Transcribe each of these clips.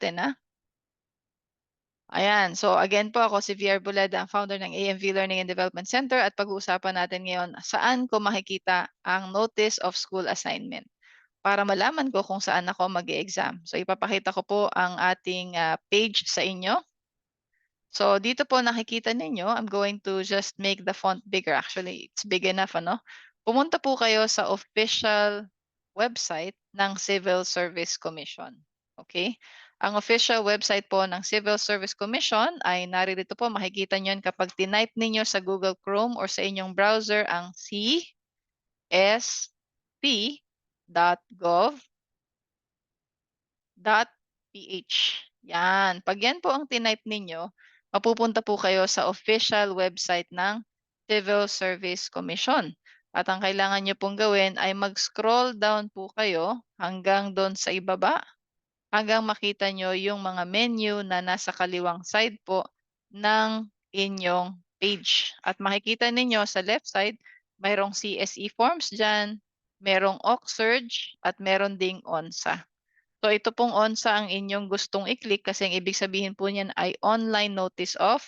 mabuti na. Ayan. So again po, ako si VR Buleda, ang founder ng AMV Learning and Development Center, at pag-uusapan natin ngayon saan ko makikita ang notice of school assignment para malaman ko kung saan ako mag-e-exam. So ipapakita ko po ang ating page sa inyo. So dito po nakikita ninyo, I'm going to just make the font bigger. Actually, it's big enough, ano? Pumunta po kayo sa official website ng Civil Service Commission. Okay? Ang official website po ng Civil Service Commission ay naririto po. Makikita nyo yan kapag tinype ninyo sa Google Chrome or sa inyong browser ang csp.gov.ph. Yan. Pag yan po ang tinype ninyo, mapupunta po kayo sa official website ng Civil Service Commission. At ang kailangan nyo pong gawin ay mag-scroll down po kayo hanggang doon sa ibaba, hanggang makita nyo yung mga menu na nasa kaliwang side po ng inyong page. At makikita ninyo sa left side, mayroong CSE forms dyan, merong OxSurge, at meron ding ONSA. So ito pong ONSA ang inyong gustong i-click kasi ang ibig sabihin po niyan ay Online Notice of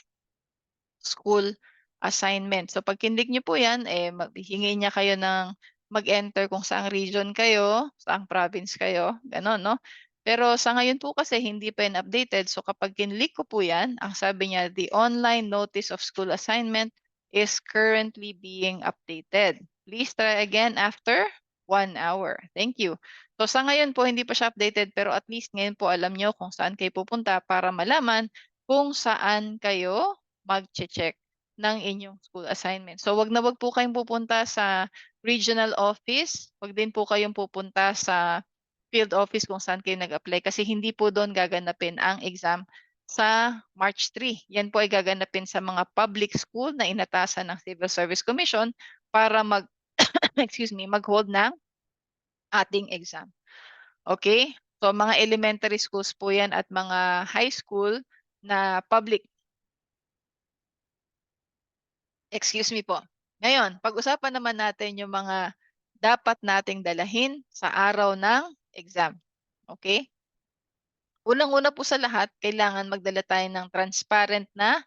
School Assignment. So pag kinlik nyo po yan, hihingi niya kayo ng mag-enter kung saang region kayo, saang province kayo, gano'n, no? Pero sa ngayon po kasi hindi pa yan updated. So kapag kinlik ko po yan, ang sabi niya, the online notice of school assignment is currently being updated. Please try again after 1 hour. Thank you. So sa ngayon po, hindi pa siya updated, pero at least ngayon po alam nyo kung saan kayo pupunta para malaman kung saan kayo mag-check ng inyong school assignment. So wag na wag po kayong pupunta sa regional office, wag din po kayong pupunta sa field office kung saan kayo nag-apply kasi hindi po doon gaganapin ang exam sa March 3. Yan po ay gaganapin sa mga public school na inatasan ng Civil Service Commission para mag-hold ng ating exam. Okay? So mga elementary schools po yan at mga high school na public. Excuse me po. Ngayon, pag-usapan naman natin yung mga dapat nating dalahin sa araw ng exam. Okay? Unang-una po sa lahat, kailangan magdala tayo ng transparent na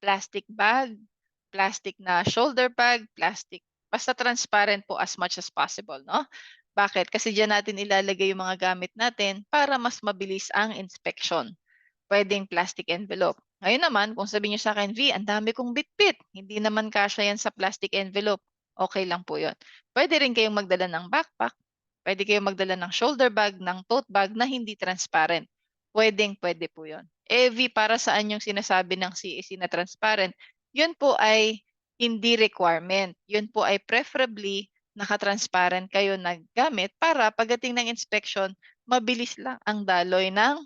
plastic bag, plastic na shoulder bag, plastic, basta transparent po as much as possible, no? Bakit? Kasi diyan natin ilalagay yung mga gamit natin para mas mabilis ang inspection. Pwedeng plastic envelope. Ngayon naman, kung sabihin niyo sa akin, V, ang dami kong bitbit. Hindi naman kasya yan sa plastic envelope. Okay lang po yun. Pwede rin kayong magdala ng backpack. Pwede kayong magdala ng shoulder bag, ng tote bag na hindi transparent. Pwede po yun. V, para saan yung sinasabi ng CAC na transparent? Yun po ay hindi requirement. Yun po ay preferably naka-transparent kayo naggamit para pagdating ng inspection, mabilis lang ang daloy ng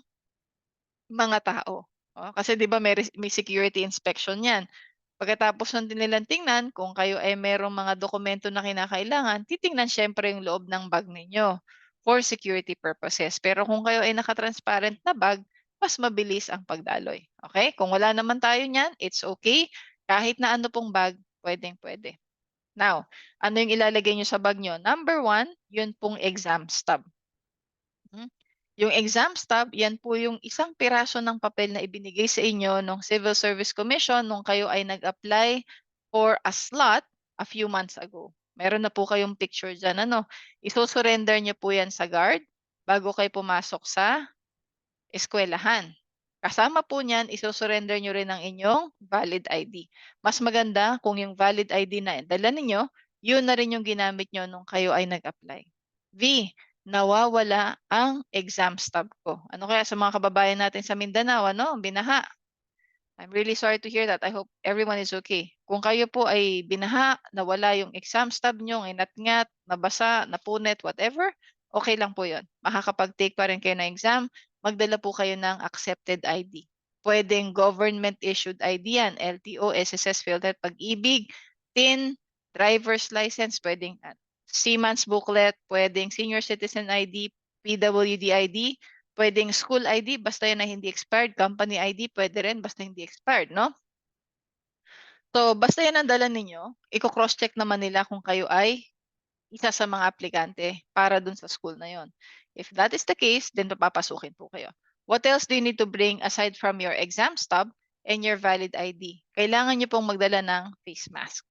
mga tao. Kasi 'di ba may security inspection 'yan. Pagkatapos nun din nilang tingnan kung kayo ay merong mga dokumento na kinakailangan, titingnan siyempre yung loob ng bag ninyo for security purposes. Pero kung kayo ay naka-transparent na bag, mas mabilis ang pagdaloy. Okay? Kung wala naman tayo niyan, it's okay. Kahit na ano pong bag, pwedeng-pwede. Now, ano yung ilalagay nyo sa bag nyo? Number 1, yun pong exam stub. Yung exam stub, yan po yung isang piraso ng papel na ibinigay sa inyo ng Civil Service Commission nung kayo ay nag-apply for a slot a few months ago. Meron na po kayong picture dyan. Ano? Iso-surrender nyo po yan sa guard bago kayo pumasok sa eskwelahan. Kasama po niyan, iso-surrender nyo rin ang inyong valid ID. Mas maganda kung yung valid ID na dala ninyo, yun na rin yung ginamit nyo nung kayo ay nag-apply. V, nawawala ang exam stub ko. Ano kaya sa mga kababayan natin sa Mindanao, ano? Binaha. I'm really sorry to hear that. I hope everyone is okay. Kung kayo po ay binaha, nawala yung exam stub nyo, inat-ngat, nabasa, napunit, whatever, okay lang po yun. Makakapag-take pa rin kayo ng exam, magdala po kayo ng accepted ID. Pwedeng government-issued ID yan, LTO, SSS, PhilHealth, Pag-ibig, TIN, driver's license, pwedeng Seaman's booklet, pwedeng senior citizen ID, PWD ID, pwedeng school ID, basta yan na hindi expired. Company ID, pwede rin, basta hindi expired, no? So, basta yan ang dala ninyo, i-cross-check naman nila kung kayo ay isa sa mga aplikante para dun sa school na yon. If that is the case, then papapasukin po kayo. What else do you need to bring aside from your exam stub and your valid ID? Kailangan nyo pong magdala ng face mask.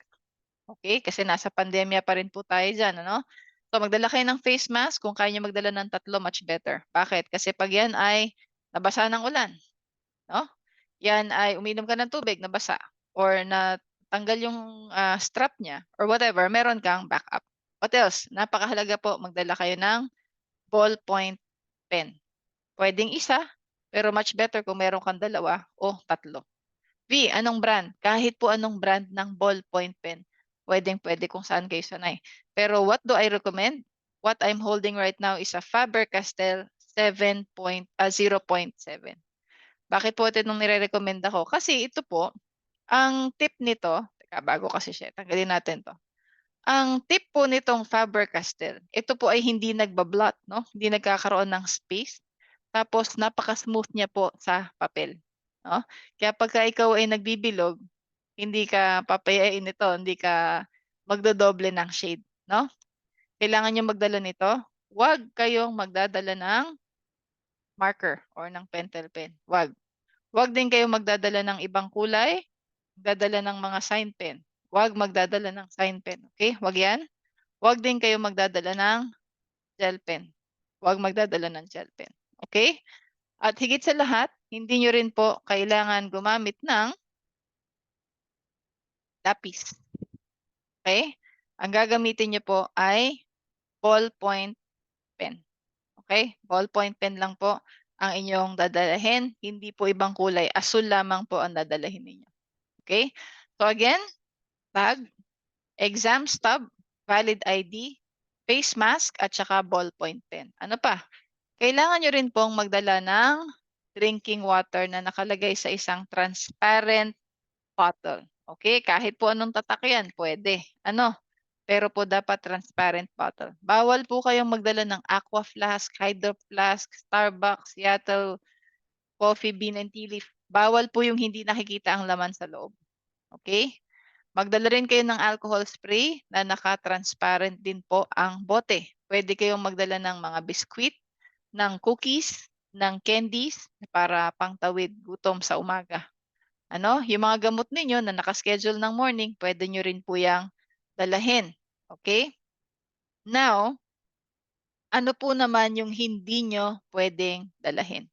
Okay? Kasi nasa pandemya pa rin po tayo dyan, ano? So magdala kayo ng face mask. Kung kaya nyo magdala ng 3, much better. Bakit? Kasi pag yan ay nabasa ng ulan, no? Yan ay uminom ka ng tubig, nabasa, or natanggal yung strap niya, or whatever, meron kang backup. What else? Napakahalaga po, magdala kayo ng ballpoint pen. Pwedeng isa, pero much better kung meron kang 2 o 3. V, anong brand? Kahit po anong brand ng ballpoint pen. Pwedeng-pwede kung saan kayo sanay. Pero what do I recommend? What I'm holding right now is a Faber-Castell 0.7. Bakit po ito nung nire-recommend ako? Kasi ito po, ang tip nito, teka, bago kasi siya, tanggalin natin to. Ang tip po nitong Faber-Castell, ito po ay hindi nagbablot, no? Hindi nagkakaroon ng space. Tapos napaka-smooth niya po sa papel, no? Kaya pagka ikaw ay nagbibilog, hindi ka papayain nito, hindi ka magdodoble ng shade, no? Kailangan niyo magdala nito. Huwag kayong magdadala ng marker or ng pentel pen. Huwag. Huwag din kayong magdadala ng ibang kulay, magdadala ng mga sign pen. Huwag magdadala ng sign pen, okay? Huwag yan. Huwag din kayong magdadala ng gel pen. Huwag magdadala ng gel pen. Okay? At higit sa lahat, hindi nyo rin po kailangan gumamit ng lapis. Okay? Ang gagamitin nyo po ay ballpoint pen. Okay? Ballpoint pen lang po ang inyong dadalahin. Hindi po ibang kulay. Asul lamang po ang dadalahin ninyo. Okay? So again, bag, exam stub, valid ID, face mask, at saka ballpoint pen. Ano pa? Kailangan nyo rin pong magdala ng drinking water na nakalagay sa isang transparent bottle. Okay? Kahit po anong tatak yan, pwede. Ano? Pero po dapat transparent bottle. Bawal po kayong magdala ng aqua flask, hydro flask, Starbucks, Seattle, coffee bean and tea leaf. Bawal po yung hindi nakikita ang laman sa loob. Okay? Magdala rin kayo ng alcohol spray na naka-transparent din po ang bote. Pwede kayong magdala ng mga biskwit, ng cookies, ng candies para pangtawid gutom sa umaga. Ano, yung mga gamot ninyo na nakaschedule ng morning, pwede nyo rin po yang dalahin. Okay? Now, ano po naman yung hindi nyo pwedeng dalahin?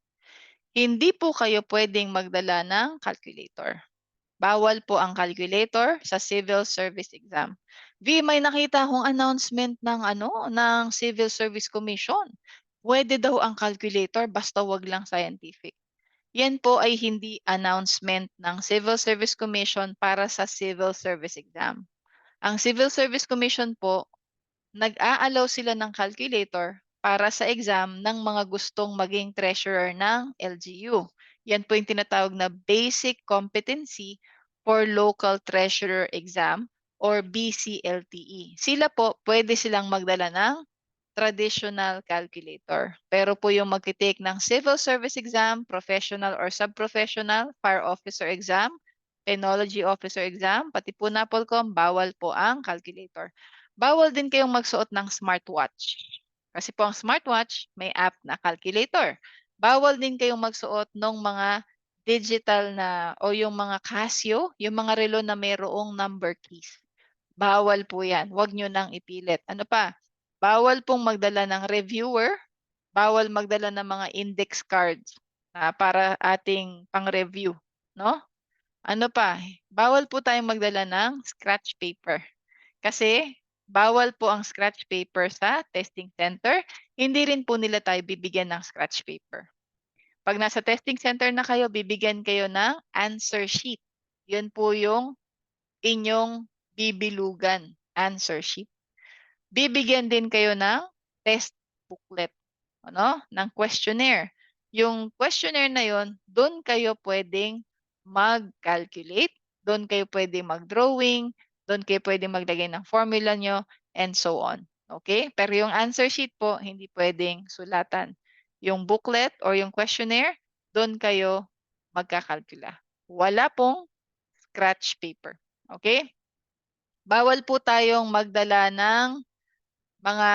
Hindi po kayo pwedeng magdala ng calculator. Bawal po ang calculator sa civil service exam. V, may nakita akong announcement ng Civil Service Commission. Pwede daw ang calculator basta wag lang scientific. Yan po ay hindi announcement ng Civil Service Commission para sa civil service exam. Ang Civil Service Commission po, nag-a-allow sila ng calculator para sa exam ng mga gustong maging treasurer ng LGU. Yan po yung tinatawag na Basic Competency for Local Treasurer Exam or BCLTE. Sila po, pwede silang magdala ng traditional calculator. Pero po yung magti-take ng civil service exam, professional or sub-professional, fire officer exam, penology officer exam, pati po NAPOLCOM, bawal po ang calculator. Bawal din kayong magsuot ng smartwatch. Kasi po ang smartwatch, may app na calculator. Bawal din kayong magsuot ng mga digital na o yung mga Casio, yung mga relo na mayroong number keys. Bawal po yan. Huwag nyo nang ipilit. Ano pa? Bawal pong magdala ng reviewer. Bawal magdala ng mga index cards para ating pang-review. No? Ano pa? Bawal po tayong magdala ng scratch paper. Kasi bawal po ang scratch paper sa testing center. Hindi rin po nila tayo bibigyan ng scratch paper. Pag nasa testing center na kayo, bibigyan kayo ng answer sheet. Yun po yung inyong bibilugan, answer sheet. Bibigyan din kayo ng test booklet, ng questionnaire. Yung questionnaire na yon, doon kayo pwedeng mag-calculate, doon kayo pwedeng mag-drawing, doon kayo pwedeng maglagay ng formula nyo, and so on. Okay? Pero yung answer sheet po, hindi pwedeng sulatan. Yung booklet or yung questionnaire, doon kayo magkakalkula. Wala pong scratch paper. Okay? Bawal po tayong magdala ng mga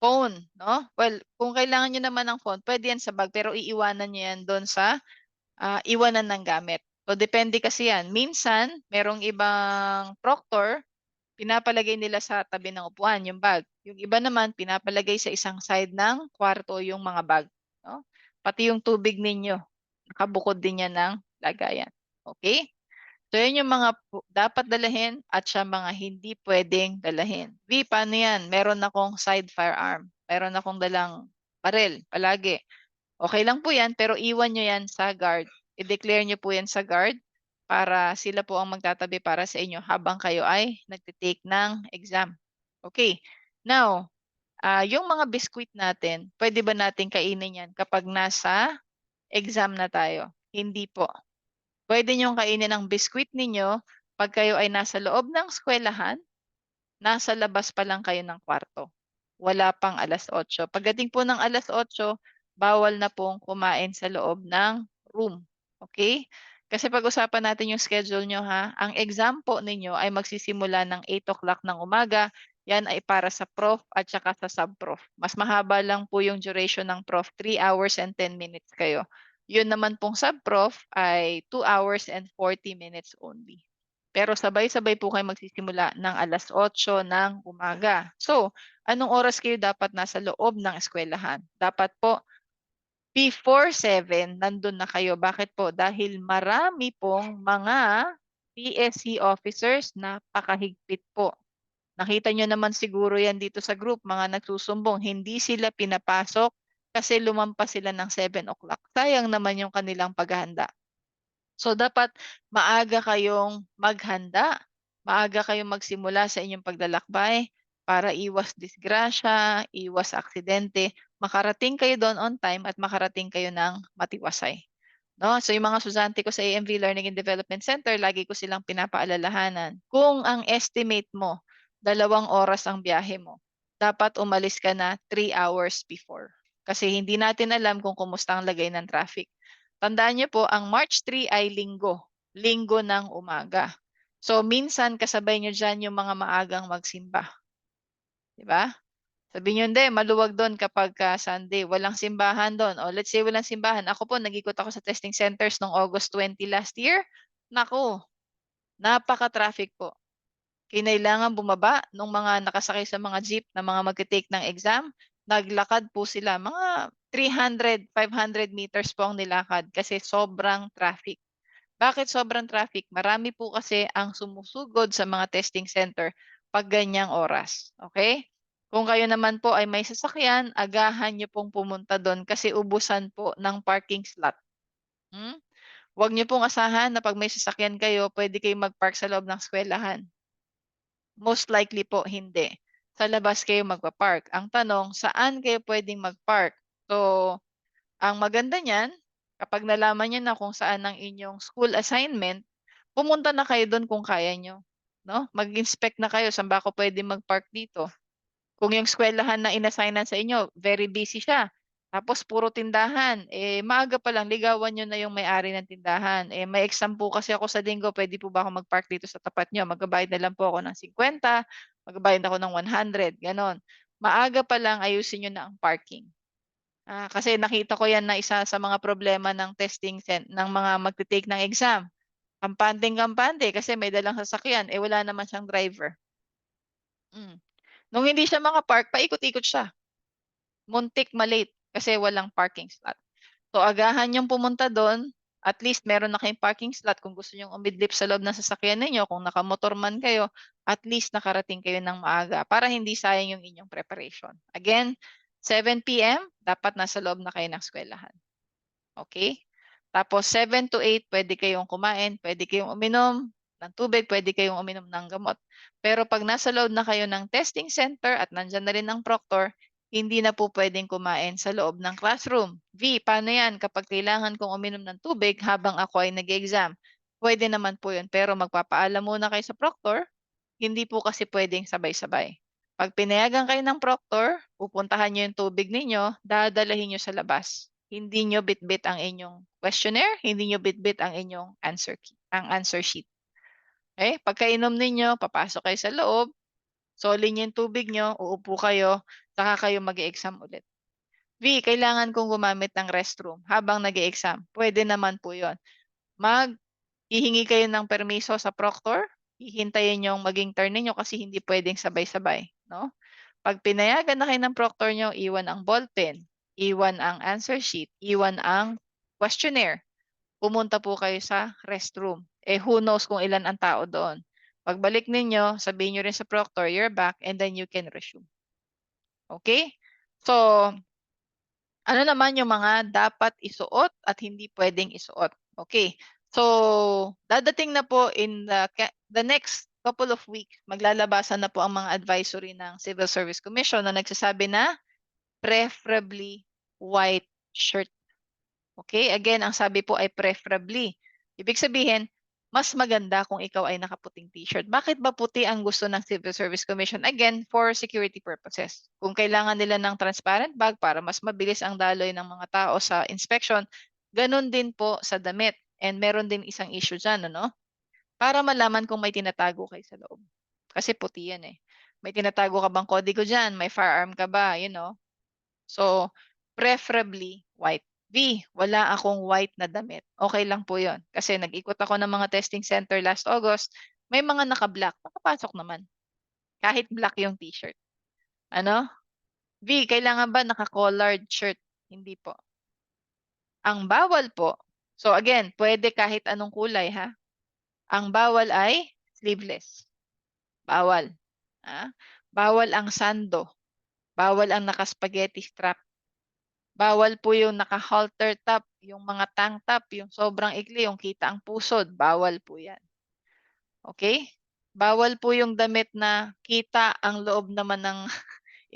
phone, no? Well, kung kailangan niyo naman ng phone, pwede yan sa bag pero iiwanan niyo yan do'n sa iwanan ng gamit. So depende kasi yan. Minsan, merong ibang proctor, pinapalagay nila sa tabi ng upuan yung bag. Yung iba naman, pinapalagay sa isang side ng kwarto yung mga bag. No? Pati yung tubig ninyo, nakabukod din yan ng lagayan. Okay? So yan yung mga dapat dalahin at siya mga hindi pwedeng dalahin. V, paano yan? Meron akong side firearm. Meron akong dalang baril palagi. Okay lang po yan, pero iwan nyo yan sa guard. I-declare nyo po yan sa guard para sila po ang magtatabi para sa inyo habang kayo ay nagtitake ng exam. Okay. Now, yung mga biscuit natin, pwede ba natin kainin yan kapag nasa exam na tayo? Hindi po. Pwede nyong kainin ang biscuit ninyo pag kayo ay nasa loob ng eskwelahan, nasa labas pa lang kayo ng kwarto. Wala pang 8:00. Pagdating po ng 8:00, bawal na pong kumain sa loob ng room. Okay? Kasi pag-usapan natin yung schedule nyo ha. Ang exam po ninyo ay magsisimula ng 8 o'clock ng umaga. Yan ay para sa prof at saka sa sub-prof. Mas mahaba lang po yung duration ng prof. 3 hours and 10 minutes kayo. Yun naman pong sub-prof ay 2 hours and 40 minutes only. Pero sabay-sabay po kayo magsisimula ng 8:00 ng umaga. So, anong oras kayo dapat nasa loob ng eskwelahan? Dapat po before 7, nandun na kayo. Bakit po? Dahil marami pong mga PSC officers na pakahigpit po. Nakita nyo naman siguro yan dito sa group, mga nagsusumbong. Hindi sila pinapasok kasi lumampas sila ng 7 o'clock. Sayang naman yung kanilang paghahanda. So dapat maaga kayong maghanda, maaga kayong magsimula sa inyong paglalakbay para iwas disgrasya, iwas aksidente, makarating kayo doon on time at makarating kayo ng matiwasay. No? So yung mga estudyante ko sa AMV Learning and Development Center, lagi ko silang pinapaalalahanan. Kung ang estimate mo, 2 oras ang biyahe mo, dapat umalis ka na 3 hours before. Kasi hindi natin alam kung kumusta ang lagay ng traffic. Tandaan niyo po, ang March 3 ay linggo. Linggo ng umaga. So, minsan kasabay niyo dyan yung mga maagang magsimba. Diba? Sabi niyo, hindi, maluwag doon kapag Sunday. Walang simbahan doon. O, let's say walang simbahan. Ako po, nag-ikot ako sa testing centers noong August 20 last year. Naku, napaka-traffic po. Kinailangan bumaba nung mga nakasakay sa mga jeep na mga magte-take ng exam. Naglakad po sila. Mga 300, 500 meters po ang nilakad kasi sobrang traffic. Bakit sobrang traffic? Marami po kasi ang sumusugod sa mga testing center pag ganyang oras. Okay? Kung kayo naman po ay may sasakyan, agahan nyo pong pumunta doon kasi ubusan po ng parking slot. Hmm? Huwag nyo pong asahan na pag may sasakyan kayo, pwede kayong mag-park sa loob ng eskwelahan. Most likely po, hindi. Sa labas kayo magpa-park. Ang tanong, saan kayo pwedeng mag-park? So, ang maganda niyan, kapag nalaman niyo na kung saan ang inyong school assignment, pumunta na kayo doon kung kaya nyo. No? Mag-inspect na kayo, saan ba ako pwede mag-park dito? Kung yung eskwelahan na inassignan sa inyo, very busy siya. Tapos puro tindahan. Maaga pa lang, ligawan nyo na yung may-ari ng tindahan. May exam po kasi ako sa linggo, pwede po ba ako mag-park dito sa tapat nyo? Magbabayad na lang po ako ng 50, magbabayad ako ng 100, ganon. Maaga pa lang, ayusin nyo na ang parking. Kasi nakita ko yan na isa sa mga problema ng testing ng mga magte-take ng exam. Kampanteng-kampante kasi may dalang sasakyan, wala naman siyang driver. Nung hindi siya makapark, paikot-ikot siya. Muntik malate kasi walang parking slot. So agahan niyong pumunta doon, at least meron na kayong parking slot kung gusto niyong umidlip sa loob ng sasakyan ninyo, kung nakamotor man kayo, at least nakarating kayo ng maaga para hindi sayang yung inyong preparation. Again, 7 p.m., dapat nasa loob na kayo ng eskwelahan. Okay? Tapos 7 to 8, pwede kayong kumain, pwede kayong uminom ng tubig, pwede kayong uminom ng gamot. Pero pag nasa loob na kayo ng testing center at nandyan na rin ang proctor, hindi na po pwedeng kumain sa loob ng classroom. V, paano yan kapag kailangan kong uminom ng tubig habang ako ay nag-exam? Pwede naman po yun, pero magpapaalam muna kayo sa proctor, hindi po kasi pwedeng sabay-sabay. Pag pinayagan kayo ng proctor, pupuntahan nyo yung tubig ninyo, dadalahin nyo sa labas. Hindi nyo bitbit ang inyong questionnaire, hindi nyo bitbit ang inyong answer sheet. Okay? Pagkainom ninyo, papasok kayo sa loob, Solin niyo yung tubig niyo, uupo kayo, saka kayo mag-e-exam ulit. V, kailangan kong gumamit ng restroom habang nag-e-exam. Pwede naman po yun. Hihingi kayo ng permiso sa proctor, hihintayin yung maging turn ninyo kasi hindi pwedeng sabay-sabay, no? Pag pinayagan na kayo ng proctor nyo, iwan ang ballpen, iwan ang answer sheet, iwan ang questionnaire. Pumunta po kayo sa restroom. Who knows kung ilan ang tao doon. Pagbalik ninyo, sabihin nyo rin sa proctor, you're back, and then you can resume. Okay? So, ano naman yung mga dapat isuot at hindi pwedeng isuot? Okay. So, dadating na po in the next couple of weeks, maglalabasan na po ang mga advisory ng Civil Service Commission na nagsasabi na preferably white shirt. Okay? Again, ang sabi po ay preferably. Ibig sabihin, mas maganda kung ikaw ay nakaputing t-shirt. Bakit ba puti ang gusto ng Civil Service Commission? Again, for security purposes. Kung kailangan nila ng transparent bag para mas mabilis ang daloy ng mga tao sa inspection, ganun din po sa damit. And meron din isang issue dyan, ano? Para malaman kung may tinatago kayo sa loob. Kasi puti yan eh. May tinatago ka bang kodigo dyan? May firearm ka ba? You know? So, preferably white. V, wala akong white na damit. Okay lang po yon. Kasi nag-ikot ako ng mga testing center last August. May mga naka-black. Nakapasok naman. Kahit black yung t-shirt. Ano? V, kailangan ba naka-collared shirt? Hindi po. Ang bawal po. So again, pwede kahit anong kulay ha. Ang bawal ay sleeveless. Bawal. Ha? Bawal ang sando. Bawal ang naka-spaghetti strap. Bawal po yung naka-halter top, yung mga tank top, yung sobrang ikli, yung kita ang pusod. Bawal po yan. Okay? Bawal po yung damit na kita ang loob naman ng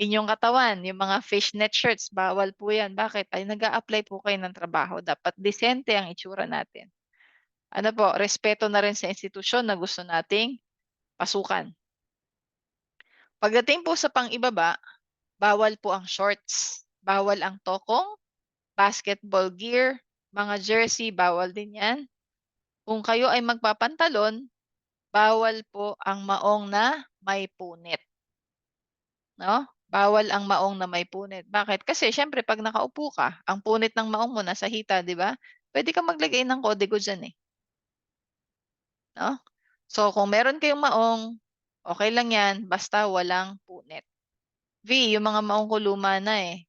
inyong katawan. Yung mga fishnet shirts, bawal po yan. Bakit? Ay nag-a-apply po kayo ng trabaho. Dapat disente ang itsura natin. Ano po, respeto na rin sa institusyon na gusto nating pasukan. Pagdating po sa pang-ibaba, bawal po ang shorts. Bawal ang tokong, basketball gear, mga jersey, bawal din yan. Kung kayo ay magpapantalon, bawal po ang maong na may punit. No? Bawal ang maong na may punit. Bakit? Kasi syempre pag nakaupo ka, ang punit ng maong mo nasa hita, di ba? Pwede ka maglagay ng kodigo dyan eh. No? So kung meron kayong maong, okay lang yan, basta walang punit. V, yung mga maong ko luma na eh.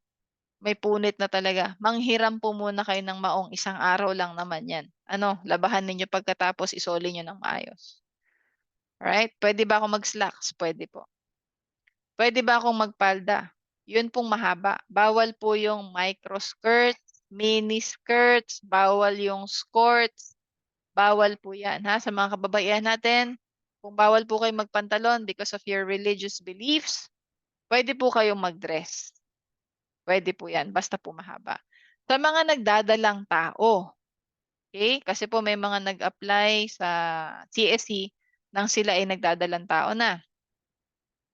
May punit na talaga. Manghiram po muna kayo ng maong, isang araw lang naman yan. Ano, labahan ninyo pagkatapos isoli nyo ng maayos. Alright? Pwede ba ako mag-slacks? Pwede po. Pwede ba akong magpalda? Yun pong mahaba. Bawal po yung micro skirts, mini skirts, bawal yung skirts. Bawal po yan. Ha? Sa mga kababaihan natin, kung bawal po kayo magpantalon because of your religious beliefs, pwede po kayong mag-dress. Pwede po yan, basta po mahaba. Sa mga nagdadalang tao, okay? Kasi po may mga nag-apply sa CSE nang sila ay nagdadalang tao na.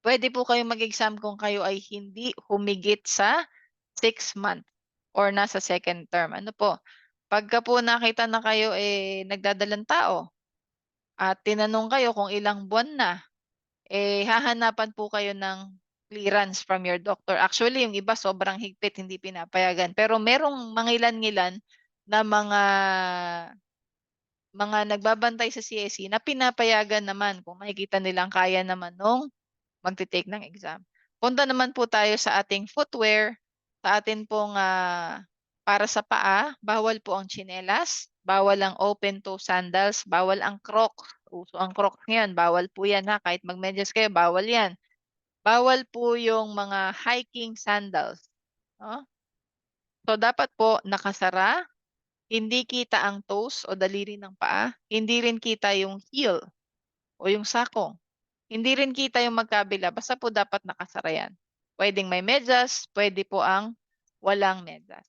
Pwede po kayong mag-exam kung kayo ay hindi humigit sa 6 months or nasa second term. Ano po? Pagka po nakita na kayo nagdadalang tao at tinanong kayo kung ilang buwan na, hahanapan po kayo ng clearance from your doctor. Actually, yung iba sobrang higpit, hindi pinapayagan. Pero merong mangilan-ngilan na mga nagbabantay sa CSE na pinapayagan naman kung makikita nilang kaya naman nung magte-take ng exam. Punta naman po tayo sa ating footwear, sa atin pong para sa paa, bawal po ang tsinelas, bawal ang open toe sandals, bawal ang crocs. Uso ang crocs ngayon, bawal po yan ha, kahit magmedyas kayo, bawal yan. Bawal po yung mga hiking sandals. No? So dapat po nakasara, hindi kita ang toes o daliri ng paa, hindi rin kita yung heel o yung sakong. Hindi rin kita yung magkabila, basta po dapat nakasara yan. Pwedeng may medyas, pwede po ang walang medyas.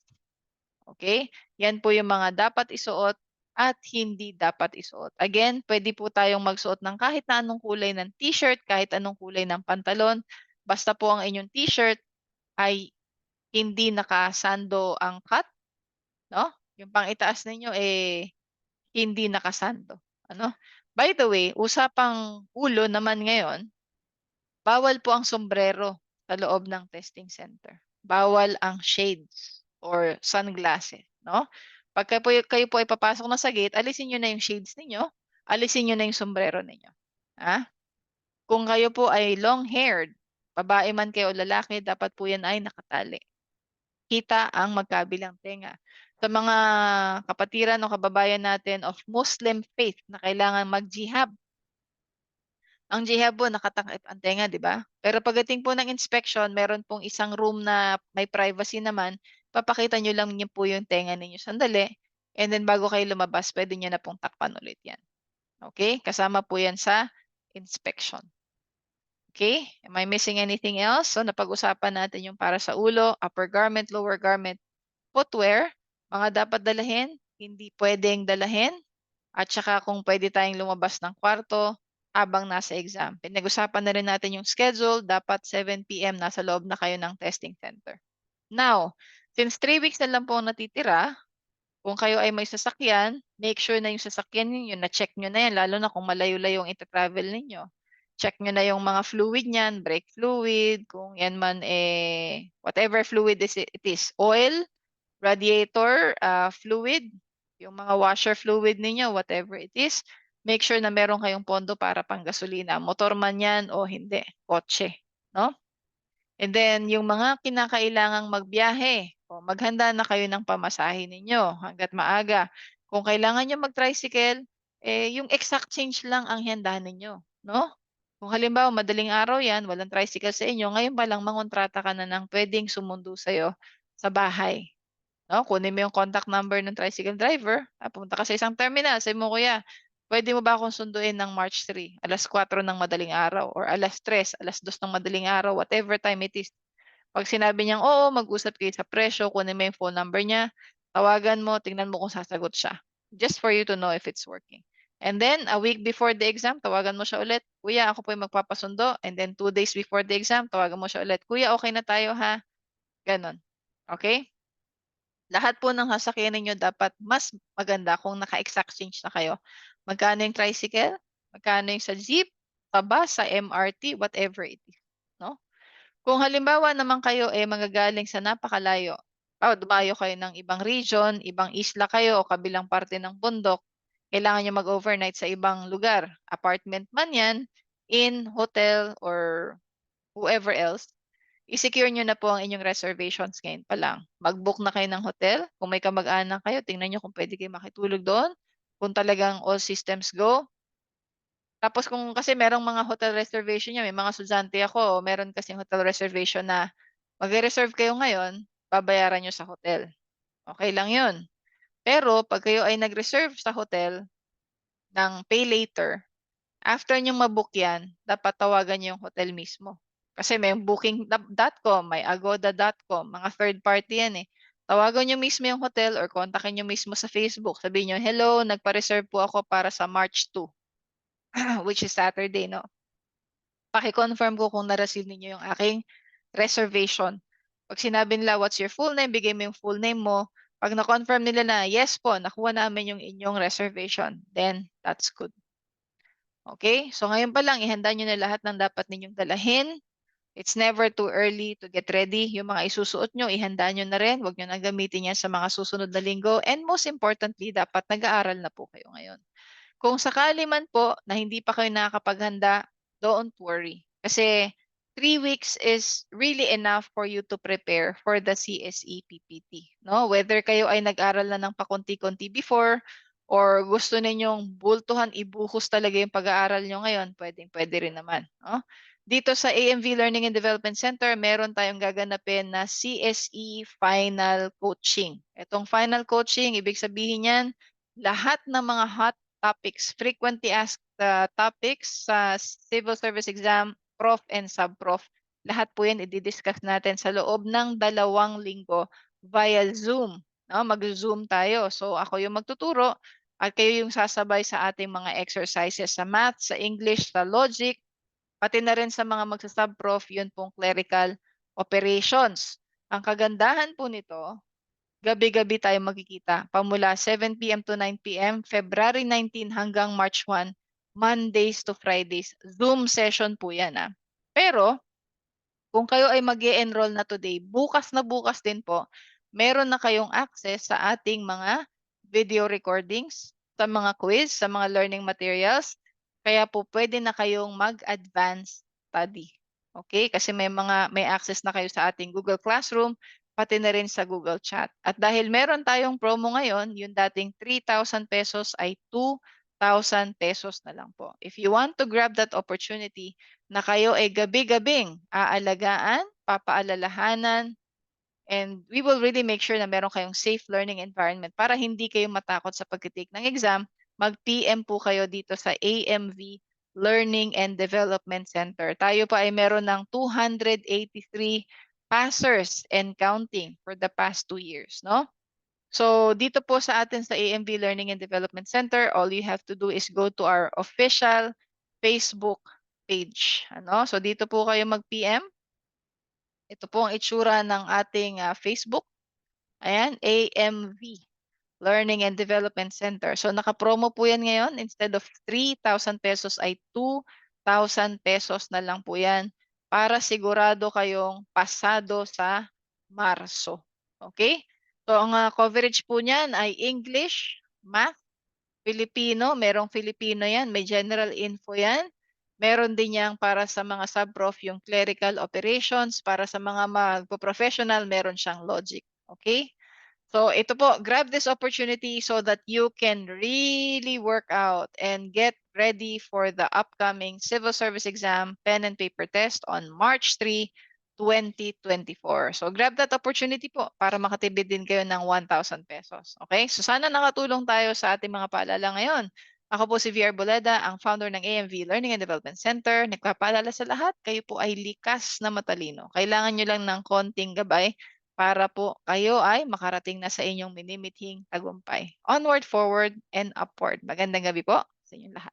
Okay? Yan po yung mga dapat isuot at hindi dapat isuot. Again, pwede po tayong magsuot ng kahit na anong kulay ng t-shirt, kahit anong kulay ng pantalon. Basta po ang inyong t-shirt ay hindi nakasando ang cut, no? Yung pang-itaas ninyo hindi nakasando, ano? By the way, usapang ulo naman ngayon, Bawal po ang sombrero sa loob ng testing center. Bawal ang shades or sunglasses, no? Pagka kayo po ay papasok na sa gate, alisin niyo na yung shades ninyo, alisin niyo na yung sombrero ninyo. Ha? Kung kayo po ay long-haired, babae man kayo o lalaki, dapat po yan ay nakatali. Kita ang magkabilang tenga. Sa mga kapatiran o kababayan natin of Muslim faith na kailangan mag-jihab, ang jihab po nakatakip ang tenga, di ba? Pero pagdating po ng inspection, meron pong isang room na may privacy naman, papakita nyo lang niyo po yung tenga ninyo sandali, and then bago kayo lumabas, pwede nyo na pong takpan ulit yan. Okay? Kasama po yan sa inspection. Okay? Am I missing anything else? So, napag-usapan natin yung para sa ulo, upper garment, lower garment, footwear, mga dapat dalahin, hindi pwedeng dalahin, at saka kung pwede tayong lumabas ng kwarto habang nasa exam. Pinag-usapan na rin natin yung schedule, dapat 7 p.m. nasa loob na kayo ng testing center. Now, since 3 weeks na lang po ang natitira, kung kayo ay may sasakyan, make sure na yung sasakyan ninyo, na-check nyo na yan, lalo na kung malayo-layo yung ita-travel ninyo. Check nyo na yung mga fluid niyan, brake fluid, kung yan man whatever fluid it is, oil, radiator, fluid, yung mga washer fluid ninyo, whatever it is, make sure na meron kayong pondo para pang gasolina. Motor man yan o hindi, kotse. No? And then, yung mga kinakailangang magbiyahe, o maghanda na kayo ng pamasahe ninyo hanggat maaga. Kung kailangan nyo mag-tricycle, yung exact change lang ang handa ninyo. No? Kung halimbawa, madaling araw yan, walang tricycle sa inyo, ngayon pa lang mangontrata ka na ng pwedeng sumundo sa'yo sa bahay. No? Kunin mo yung contact number ng tricycle driver, pumunta ka sa isang terminal, sabi mo, kuya, pwede mo ba akong sunduin ng March 3, alas 4 ng madaling araw, or alas 3, alas 2 ng madaling araw, whatever time it is. Pag sinabi niyang, oo, mag-usap kayo sa presyo, kunin mo yung phone number niya, tawagan mo, tingnan mo kung sasagot siya. Just for you to know if it's working. And then, a week before the exam, tawagan mo siya ulit, kuya, ako po yung magpapasundo. And then, 2 days before the exam, tawagan mo siya ulit, kuya, okay na tayo ha? Ganon. Okay? Lahat po ng sasakyan ninyo dapat mas maganda kung naka-exact change na kayo. Magkano yung tricycle? Magkano yung sa jeep? Sa bus? Sa MRT? Whatever it is. No? Kung halimbawa naman kayo magagaling sa napakalayo, dumayo kayo ng ibang region, ibang isla kayo o kabilang parte ng bundok, kailangan nyo mag-overnight sa ibang lugar. Apartment man yan, in, hotel, or whoever else, i-secure nyo na po ang inyong reservations ngayon pa lang. Mag-book na kayo ng hotel. Kung may kamag-anak kayo, tingnan nyo kung pwede kayo makitulog doon. Kung talagang all systems go. Tapos kung kasi merong mga hotel reservation niya, may mga estudyante ako, meron kasing hotel reservation na mag-reserve kayo ngayon, babayaran nyo sa hotel. Okay lang yun. Pero pag kayo ay nag-reserve sa hotel ng pay later, after nyo mabook yan, dapat tawagan nyo yung hotel mismo. Kasi may booking.com, may agoda.com, mga third party yan eh. Tawagan nyo mismo yung hotel or kontakin nyo mismo sa Facebook. Sabihin nyo, hello, nagpa-reserve po ako para sa March 2, which is Saturday, no? Paki-confirm ko kung na-receive ninyo yung aking reservation. Pag sinabi nila, what's your full name? Bigay mo yung full name mo. Pag na-confirm nila na, yes po, nakuha namin yung inyong reservation, then that's good. Okay? So ngayon pa lang, ihanda nyo na lahat ng dapat ninyong dalahin. It's never too early to get ready. Yung mga isusuot nyo, ihanda nyo na rin. Huwag nyo na gamitin yan sa mga susunod na linggo. And most importantly, dapat nag-aaral na po kayo ngayon. Kung sakali man po na hindi pa kayo nakakapaghanda, don't worry. Kasi 3 weeks is really enough for you to prepare for the CSE PPT. No? Whether kayo ay nag-aral na ng pakunti-kunti before or gusto ninyong bultuhan, ibuhos talaga yung pag-aaral nyo ngayon, pwede rin naman. No? Dito sa AMV Learning and Development Center, meron tayong gaganapin na CSE Final Coaching. Itong Final Coaching, ibig sabihin yan, lahat ng mga hot topics, frequently asked topics sa civil service exam, prof and sub-prof. Lahat po yan i-discuss natin sa loob ng 2 linggo via Zoom. No? Mag-Zoom tayo. So ako yung magtuturo at kayo yung sasabay sa ating mga exercises sa math, sa English, sa logic, pati na rin sa mga magsa-sub-prof, yun pong clerical operations. Ang kagandahan po nito, gabi-gabi tayo magkikita. Pamula 7 p.m. to 9 p.m., February 19 hanggang March 1, Mondays to Fridays. Zoom session po yan. Pero kung kayo ay mag-e-enroll na today, bukas na bukas din po, meron na kayong access sa ating mga video recordings, sa mga quiz, sa mga learning materials. Kaya po pwede na kayong mag-advance study. Okay? Kasi may access na kayo sa ating Google Classroom, pati na rin sa Google Chat. At dahil meron tayong promo ngayon, yung dating 3,000 pesos ay 2,000 pesos na lang po. If you want to grab that opportunity, na kayo ay gabi-gabing aalagaan, papaalalahanan, and we will really make sure na meron kayong safe learning environment para hindi kayo matakot sa pagtitake ng exam. Mag-PM po kayo dito sa AMV Learning and Development Center. Tayo pa ay meron ng 283 passers and counting for the past 2 years, no? So dito po sa atin sa AMV Learning and Development Center, all you have to do is go to our official Facebook page. Ano? So dito po kayo mag-PM. Ito po ang itsura ng ating Facebook. Ayan, AMV Learning and Development Center. So naka-promo po yan ngayon. Instead of 3,000 pesos ay 2,000 pesos na lang po yan para sigurado kayong pasado sa Marso. Okay? So ang coverage po niyan ay English, Math, Filipino, merong Filipino yan, may general info yan. Meron din yang para sa mga sub-prof yung clerical operations, para sa mga magpo-professional, meron siyang logic. Okay? So ito po, grab this opportunity so that you can really work out and get ready for the upcoming civil service exam pen and paper test on March 3, 2024. So grab that opportunity po para makatipid din kayo ng 1,000 pesos. Okay? So sana nakatulong tayo sa ating mga paalala ngayon. Ako po si VR Boleda, ang founder ng AMV Learning and Development Center. Nagpapaalala sa lahat, kayo po ay likas na matalino. Kailangan nyo lang ng konting gabay para po kayo ay makarating na sa inyong minimithing tagumpay. Onward, forward, and upward. Magandang gabi po sa inyong lahat.